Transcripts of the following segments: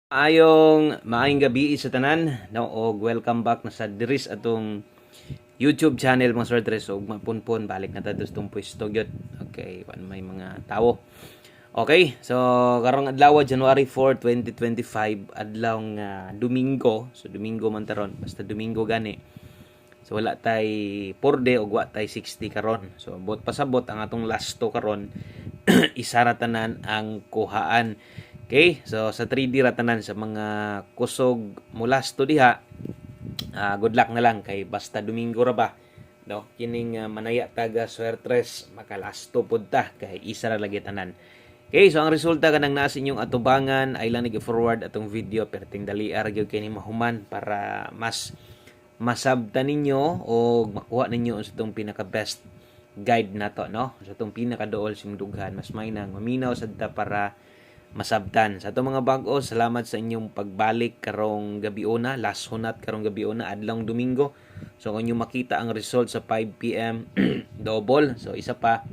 Maayong gabi sa tanan, no, og welcome back na sa diris atong YouTube channel mga sortres og mapunpon balik na ta dustong pwesto gyud. Okay, may mga tawo. Okay, so karong adlaw January 4, 2025, adlaw nga Domingo. So Domingo man taron, basta Domingo gani. So wala tay 4 og wa tay 60 karon. So bot pasabot ang atong last to karon isara tanan ang kuhaan. Okay, so sa 3D ratanan sa mga kusog mulas to diha, good luck na lang kay basta Domingo ra ba, no? Kining manaya taga swertres makalasto pud ta kay isa ra lagi tanan. Okay, so ang resulta kanang naa sa inyong atubangan ay lang nag-forward atong video perting dali ra gyud kini mahuman para mas masabtan ninyo o makuha ninyo sa itong pinaka-best guide na to, no? Sa itong pinaka-dool simdughan, mas may nang maminaw sadta para masabtan. Sa itong mga bago, salamat sa inyong pagbalik karong gabi una, last hunat karong gabi una, adlang Domingo. So, kung nyo makita ang result sa 5 p.m. double. So, isa pa,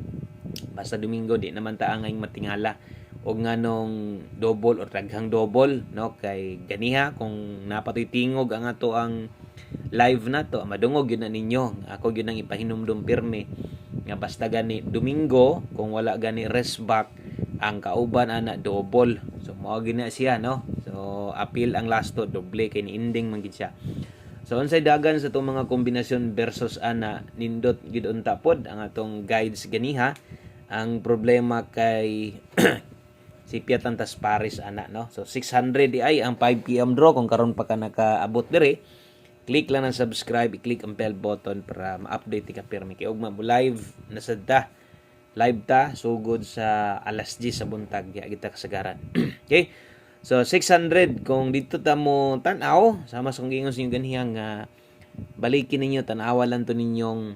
basta Domingo, di naman taangay matingala o nga nung double or taghang double, no? Kay ganiha, kung napatoy tingog ang ato ang live na to, madungog yun na ninyo. Ako yun ang ipahinumdum pirme. Nga basta gani Domingo, kung wala gani rest back, ang kauban ana double. So mao gina siya, no? So appeal ang last to doble kay ending man gid siya. So unsay dagan sa itong mga kombinasyon versus ana nindot gid unta pod ang atong guides ganiha. Ang problema kay si Piatantas Paris ana, no? So 600 di ay ang 5 PM draw kung karon pa ka nakaabot diri. Click lang ng subscribe, i-click ang bell button para ma-update ka pirmi kay ugma mo live na sadta. Live ta sugod sa alas 10 sa buntag ya kita kasagaran. Okay? So 600 kung dito ta mo tan-aw sama sa kung ingon sa inyo ganihang balikin ninyo tan-awa lang to ninyong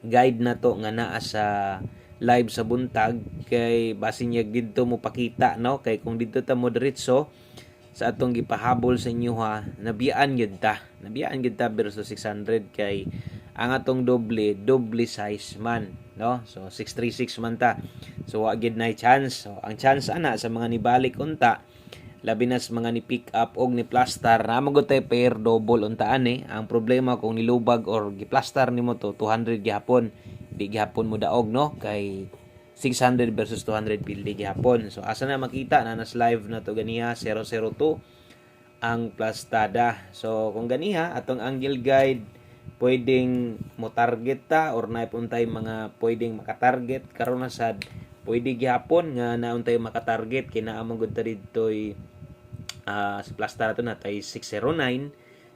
guide na to nga naa sa live sa buntag kay basin niya dito mo pakita, no? Kay kung dito ta mo diretso sa atong gipahabol sa inyo ha, nabiyaan gyud ta versus 600 kay ang atong doble size man, no? So 636 man ta. So wa gid nay chance. So ang chance ana sa mga nibalik unta labi na sa mga ni pick up og ni plaster na magutay pair double unta ani. Ang problema kung nilubag or giplaster nimo to 200 gihapon. Di gihapon mo daog, no? Kay 600 versus 200 pildi gihapon. So asa na makita na nas live na to ganiha 002 ang plastada. So kung ganiha atong angle guide pwedeng mo target ta or naipuntay mga pwedeng makatarget karon na sad pwede gihapon nga nauntay makatarget kinaamang gud ta didtoy sa plastar to na tay 609,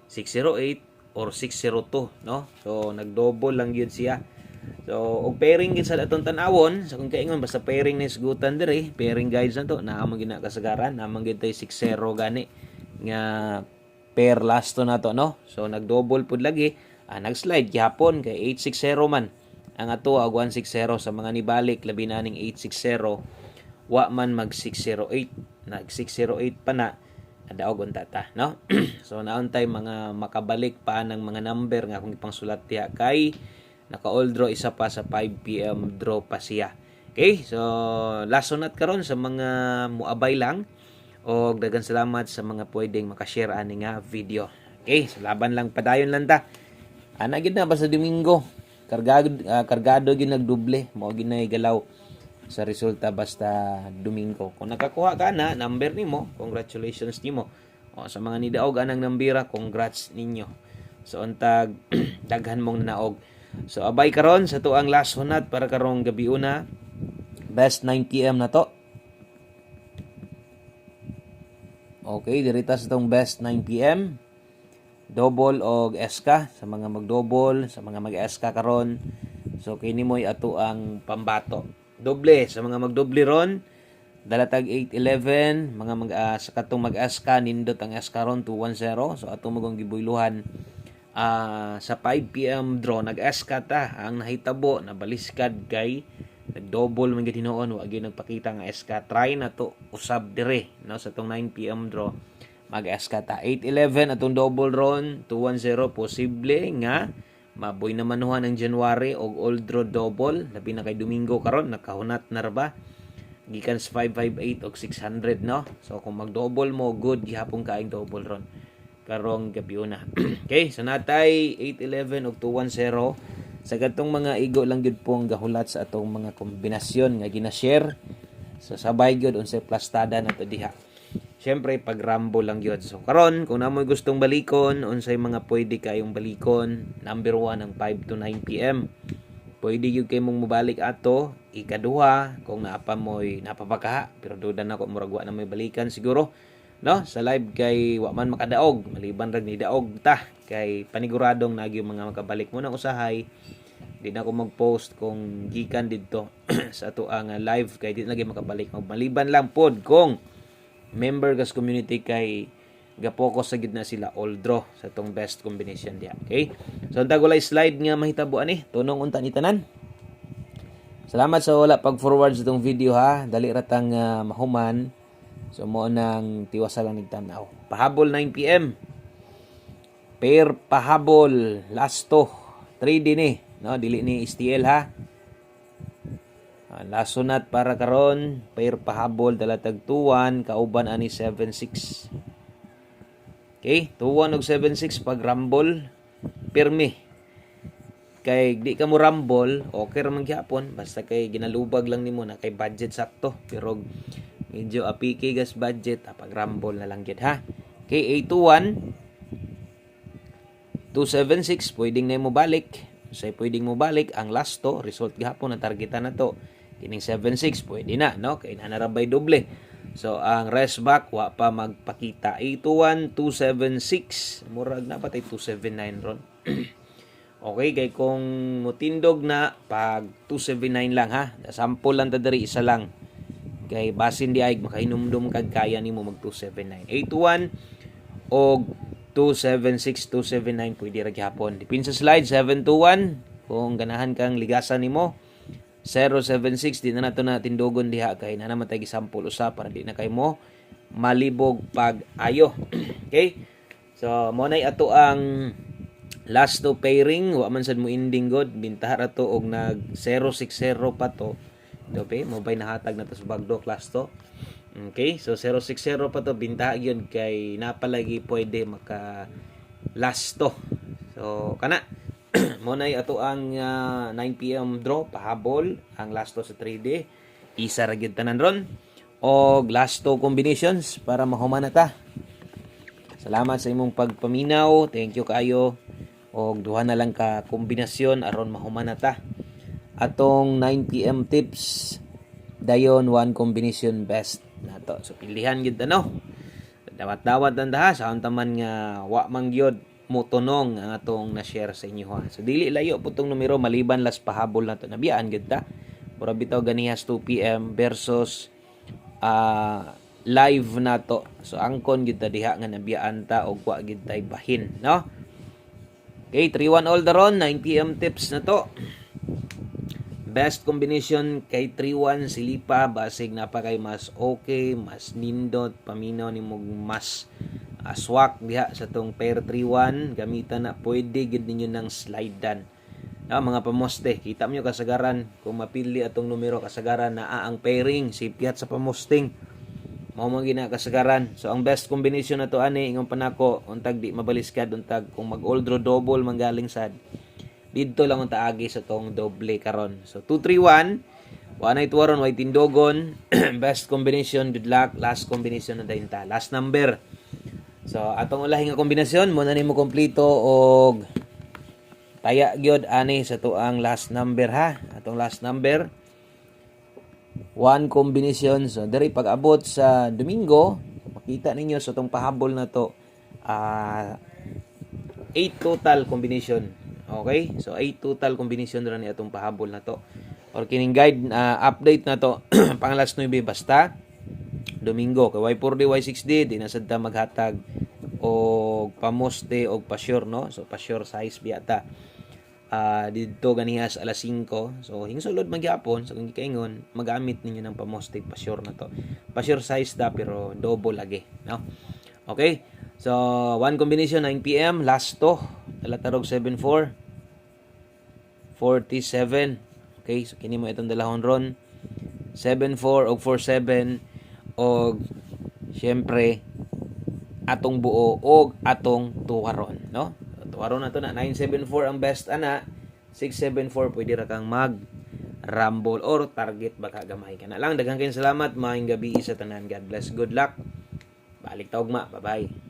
608 or 602, no? So nagdouble lang yun siya. So og pairing gid sa atong tan-awon sa kung kaingon basta pairing ni sigutan diri pairing guides na to naamang gina kasagaran naamang gid tay 60 gani nga pair last to na to, no? So nagdouble pud lagi. Nag-slide gihapon kay 860 man ang ato ag 160 sa mga nibalik labi na ning 860 wa man mag 608 nag 608 pa na adaog unta ta, no? So nauntay mga makabalik pa ng mga number nga kung ipangsulat diha kay naka-all draw isa pa sa 5 PM draw pa siya. Okay, so last sunat karon sa mga muabay lang og daghang salamat sa mga pwedeng makashare ani nga video. Okay, so laban lang padayon lang ta. Ana gid na basta Domingo. Kargado gid nagdoble, mao gid na galaw sa resulta basta Domingo. Kung nakakuha ka na number nimo, congratulations nimo. O sa mga nidaog anang nambira, congrats ninyo. So untag daghan mong naog. So abay karon sa tuang last hunat para karong gabi una. Best 9 PM na to. Okay, dirita sa tong best 9 PM. Double og SK sa mga magdouble, sa mga mag-SK karon. So kini mo'y ato ang pambato. Doble sa mga magdoble ron, dalatag 811, mga sa katong mag-SK nindot ang SK ron 210. So ato magong gibuyluhan sa 5 PM draw nag-SK ta ang nahitabo na baliskad kay nag-double man gid hinuon wa gyud nagpakita nga SK. Try na to usab dire, no, sa tong 9 PM draw mag-SK ta 811 atong double ron 210 posible nga maboy na manuhan ang January og old draw double labi na kay Domingo karon nakahunat na ra ba gikan sa 558 og 600, no? So kung mag-double mo, good gihapon kaing double ron karong gabi una. Okay, so natay 811 og 210. Sa gatong mga igo lang gyud pong gahulat sa atong mga kombinasyon nga gina-share. So sabay gyud unsay plastada nato diha. Syempre pag rambo lang gyud. So karon kung namoy gustong balikon, unsay mga pwede kayong balikon, number 1 ang 5 to 9 PM. Pwede gyud kay mong mobalik ato ikaduha kung naapa moy napapakaha, pero duda na ko murag wa na may balikan siguro. No, sa live kay wa man makadaog, maliban ra ni daog ta kay paniguradong nagyo mga makabalik mo na usahay. Di na ako mag-post kung gikan didto sa ato ang live kay di na lagi makabalik. Maliban lang pod kung member gas community kay gapokus sa gid na sila all draw sa tong best combination dia. Okay? So untag walay slide nga mahitabo ani, tunong unta ni tanan. Salamat sa wala pag-forward sa tong video ha. Dali ra tang mahuman. So mo nang tiwasa lang nigtanaw. Pahabol 9 PM. Pair pahabol lasto 3D ni, no, dili ni STL ha. Last sunat para karon, pair pahabol dalatag 2-1 kauban ani 7-6. Okay, 2-1 og 7-6 pag rumble pirmi. Kay di ka mo rumble, okay ra man gyapon basta kay ginalubag lang nimo na kay budget sakto. Pero medyo apiki gas budget pag rumble na lang gid ha. Okay, 821 276 pwedeng na mo balik. Say pwedeng mo balik ang last to result gihapon ang targetan na to. Kining 76 pwede na, no? Kay nanarabay doble. So ang rest back wa pa magpakita. 821 276 murag na patay 279 ron. Okay, kay kung mutindog na pag 279 lang ha. Sample lang ta diri isa lang. Kay basin di ay makahinumdum kag kaya nimo mag 279. 821 og 276 279 pwede ra gyapon. Dipin sa slide 721 kung ganahan kang ligasan nimo. 076 di na nato na tindogon diha kay na naman tay gisample usa para di na kay mo malibog pag ayo. Okay? So mo nay ato ang last to pairing wa man sad mo ending god bintaha ra to og nag 060 pa to. Dobe, mo bay nahatag na to sa bagdo class to. Okay, so 060 pa to bintaha gyud kay napalagi pwede maka last to. So kana mo nay ato ang 9 PM draw pahabol ang last to sa 3D. Isa ra gyud tanan ron og last to combinations para mahuman na ta. Salamat sa imong pagpaminaw. Thank you kaayo. Og duha na lang ka kombinasyon aron mahuman na ta. Atong 9 PM tips dayon one combination best nato. So pilihan gyud ano. Dawat-dawat ang daha sa taman nga wa man gyud mo tunong ang atong na-share sa inyo ha. So dili layo po tong numero maliban las pahabol nato nabiyaan gyud ta. Mura bitaw ganihas 2 PM versus live nato. So angkon gyud ta diha nga nabiyaan ta og wa gyud tay bahin, no? Okay, 3-1 all the ron 9 PM tips na to. Best combination kay 3-1 silipa basig na pa kay mas okay, mas nindot, paminaw ni mong mas swak diha sa tong pair 3-1 gamitan na pwede gid ninyo ng slide dan. Mga pamoste, kita mo kasagaran kung mapili atong numero kasagaran na ang pairing sipiat sa pamosting. Mao man gina kasagaran. So ang best combination na to ani ingon panako untag di mabaliskad untag kung mag all draw double manggaling sad. Dito lang ang taagi sa tong doble karon. So 2-3-1. Wanay tuwaron, way tindogon. Best combination, good luck. Last combination na dayon ta. Last number. So atong ulahi nga kombinasyon mo na nimo kompleto og taya gyud ani sa tuang last number ha. Atong last number. One combination. So diri pag abot sa Domingo, makita ninyo sa tong pahabol na to 8 total combination. Okay? So 8 total combination ra ni atong pahabol na to. Or kining guide update na to pang last 9 basta Domingo kay Y4D Y6D di na sad ta maghatag og pamoste og pa-sure, no? So pa-sure size biyata. Dito ganihas alas 5. So hingsulod magyapon so kung gikaingon magamit ninyo ng pamoste pa-sure na to. Pa-sure size ta pero double lagi, no? Okay? So one combination 9 PM last to dalatarog 74 47. Okay, so kini mo itong dalahon ron 7-4 og 4-7 og syempre atong buo og atong tuwaron, no? Tuwaron na to na 9-7-4 ang best ana, 6-7-4 pwede ra kang mag rumble or target baka gamay ka na lang. Daghang kayong salamat, maayong gabi sa tanan. God bless, good luck, balik ta ugma, bye bye.